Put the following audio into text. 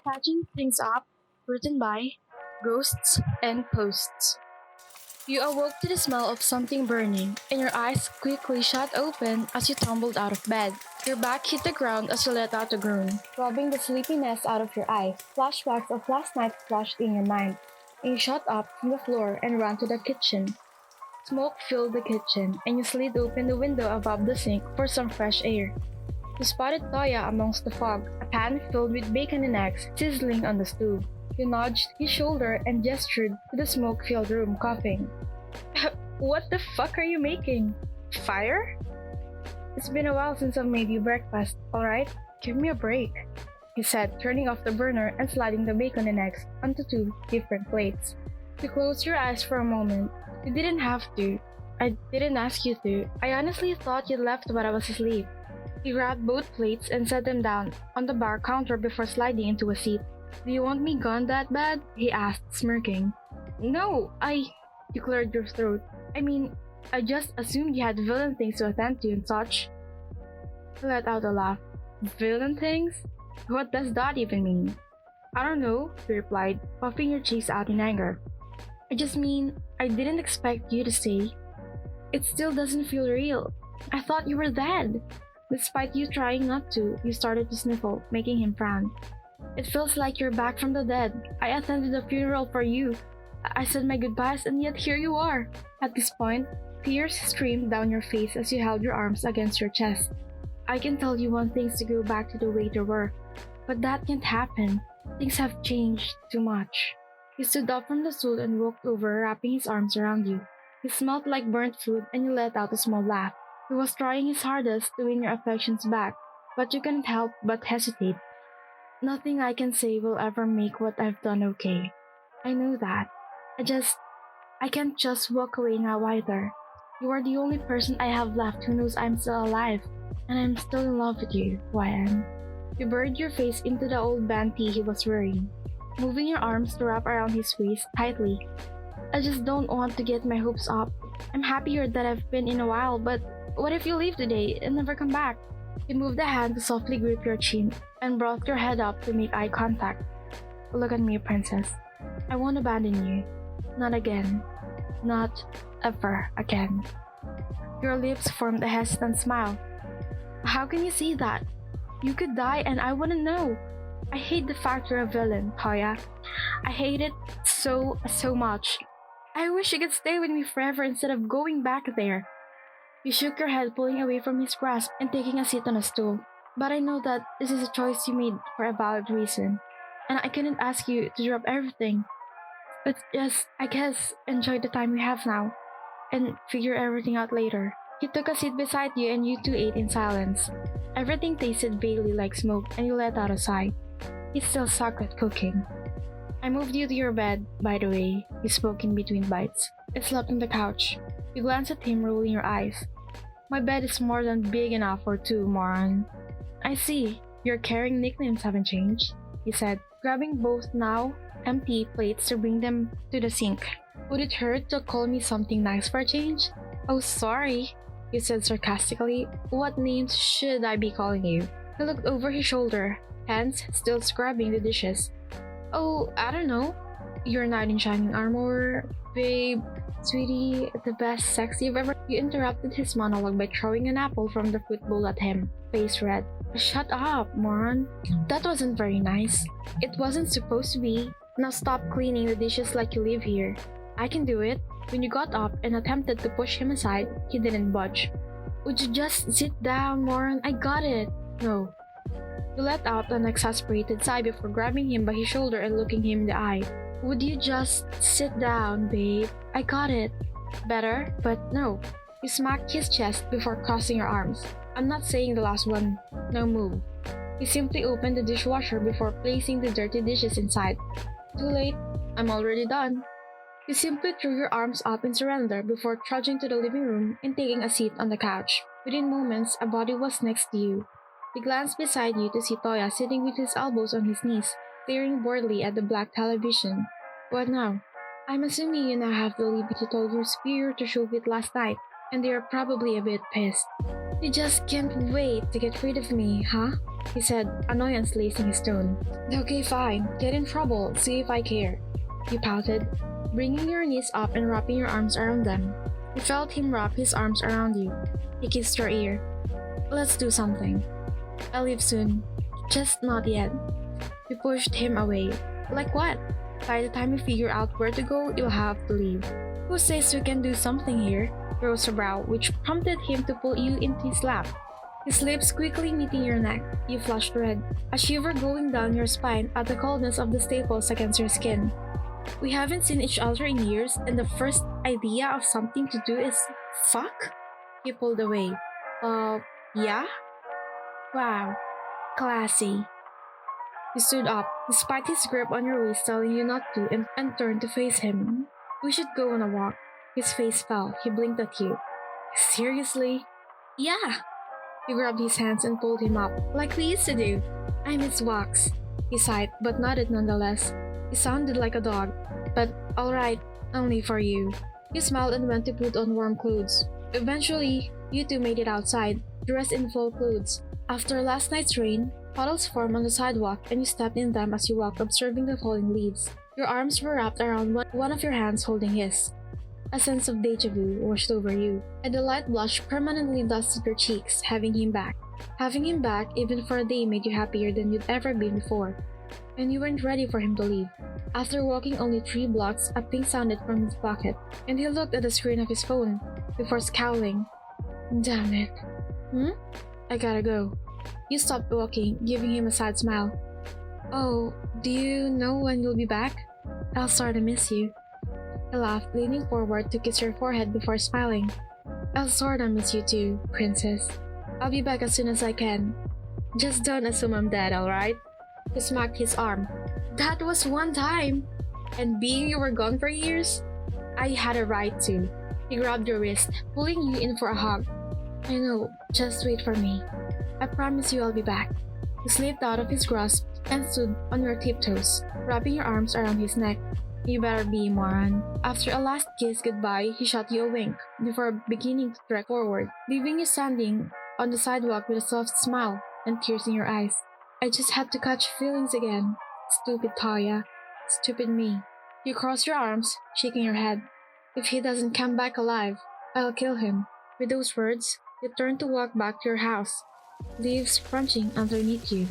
Patching things up, written by Ghosts and Posts. You awoke to the smell of something burning, and your eyes quickly shut open as you tumbled out of bed. Your back hit the ground as you let out a groan, rubbing the sleepiness out of your eyes. Flashbacks of last night flashed in your mind, and you shot up from the floor and ran to the kitchen. Smoke filled the kitchen, and you slid open the window above the sink for some fresh air. You spotted Toya amongst the fog, a pan filled with bacon and eggs sizzling on the stove. You nudged his shoulder and gestured to the smoke-filled room, coughing. What the fuck are you making? Fire? It's been a while since I've made you breakfast, alright? Give me a break, he said, turning off the burner and sliding the bacon and eggs onto two different plates. You closed your eyes for a moment. You didn't have to. I didn't ask you to. I honestly thought you'd left while I was asleep. He grabbed both plates and set them down on the bar counter before sliding into a seat. Do you want me gone that bad? He asked, smirking. No, You cleared your throat. I just assumed you had villain things to attend to and such. He let out a laugh. Villain things? What does that even mean? I don't know, he replied, puffing your cheeks out in anger. I didn't expect you to say. It still doesn't feel real. I thought you were dead. Despite you trying not to, you started to sniffle, making him frown. It feels like you're back from the dead. I attended the funeral for you. I said my goodbyes and yet here you are. At this point, tears streamed down your face as you held your arms against your chest. I can tell you want things to go back to the way they were, but that can't happen. Things have changed too much. He stood up from the stool and walked over, wrapping his arms around you. He smelled like burnt food and you let out a small laugh. He was trying his hardest to win your affections back, but you couldn't help but hesitate. Nothing I can say will ever make what I've done okay. I know that. I can't just walk away now either. You are the only person I have left who knows I'm still alive, and I'm still in love with you, YN. You buried your face into the old band tee he was wearing, moving your arms to wrap around his waist tightly. I just don't want to get my hopes up. I'm happier that I've been in a while, but what if you leave today and never come back? He moved a hand to softly grip your chin and brought your head up to make eye contact. Look at me, princess. I won't abandon you. Not again. Not ever again. Your lips formed a hesitant smile. How can you say that? You could die and I wouldn't know. I hate the fact you're a villain, Toya. I hate it so much. I wish you could stay with me forever instead of going back there. You shook your head, pulling away from his grasp and taking a seat on a stool. But I know that this is a choice you made for a valid reason, and I couldn't ask you to drop everything. But just, I guess, enjoy the time we have now, and figure everything out later. He took a seat beside you and you two ate in silence. Everything tasted vaguely like smoke and you let out a sigh. He still sucked at cooking. I moved you to your bed, by the way, he spoke in between bites. I slept on the couch. You glanced at him, rolling your eyes. My bed is more than big enough for two, moron. I see. Your caring nicknames haven't changed, he said, grabbing both now empty plates to bring them to the sink. Would it hurt to call me something nice for a change? Oh, sorry, you said sarcastically. What names should I be calling you? He looked over his shoulder, hands still scrubbing the dishes. Oh, I don't know. Your knight in shining armor, babe, sweetie, the best sex you've ever. You interrupted his monologue by throwing an apple from the fruit bowl at him, face red. Shut up, moron. That wasn't very nice. It wasn't supposed to be. Now stop cleaning the dishes like you live here. I can do it. When you got up and attempted to push him aside, he didn't budge. Would you just sit down, moron? I got it. No. You let out an exasperated sigh before grabbing him by his shoulder and looking him in the eye. Would you just sit down, babe? I got it. Better, but no. You smacked his chest before crossing your arms. I'm not saying the last one. Now move. He simply opened the dishwasher before placing the dirty dishes inside. Too late. I'm already done. You simply threw your arms up in surrender before trudging to the living room and taking a seat on the couch. Within moments, a body was next to you. He glanced beside you to see Toya sitting with his elbows on his knees, staring boredly at the black television. What now? I'm assuming you now have the liberty to tell your superior to show it last night, and they are probably a bit pissed. You just can't wait to get rid of me, huh? He said, annoyance lacing his tone. Okay, fine. Get in trouble. See if I care. You pouted, bringing your knees up and wrapping your arms around them. You felt him wrap his arms around you. He kissed your ear. Let's do something. I'll leave soon. Just not yet. You pushed him away. Like what? By the time you figure out where to go, you'll have to leave. Who says we can do something here? He rose a brow, which prompted him to pull you into his lap. His lips quickly meeting your neck. You flushed red, a shiver going down your spine at the coldness of the staples against your skin. We haven't seen each other in years, and the first idea of something to do is fuck? He pulled away. Yeah? Wow. Classy. You stood up, despite his grip on your waist telling you not to, and turned to face him. We should go on a walk. His face fell. He blinked at you. Seriously? Yeah. You grabbed his hands and pulled him up, like we used to do. I miss walks. He sighed, but nodded nonetheless. He sounded like a dog. But alright, only for you. You smiled and went to put on warm clothes. Eventually, you two made it outside, dressed in full clothes. After last night's rain, puddles formed on the sidewalk and you stepped in them as you walked, observing the falling leaves. Your arms were wrapped around one of your hands holding his. A sense of deja vu washed over you, and the light blush permanently dusted your cheeks, having him back. Having him back, even for a day, made you happier than you'd ever been before. And you weren't ready for him to leave. After walking only 3 blocks, a ping sounded from his pocket, and he looked at the screen of his phone, before scowling. Damn it. I gotta go. You stopped walking, giving him a sad smile. Oh, do you know when you'll be back? I'll start to miss you. He laughed, leaning forward to kiss your forehead before smiling. I'll sorta miss you too, princess. I'll be back as soon as I can. Just don't assume I'm dead, alright? He smacked his arm. That was one time! And being you were gone for years? I had a right to. He grabbed your wrist, pulling you in for a hug. I know, just wait for me. I promise you I'll be back. You slipped out of his grasp and stood on your tiptoes, wrapping your arms around his neck. You better be, moron. After a last kiss goodbye, he shot you a wink before beginning to trek forward, leaving you standing on the sidewalk with a soft smile and tears in your eyes. I just had to catch feelings again. Stupid Taya. Stupid me. You cross your arms, shaking your head. If he doesn't come back alive, I'll kill him. With those words, you turned to walk back to your house, leaves crunching underneath you.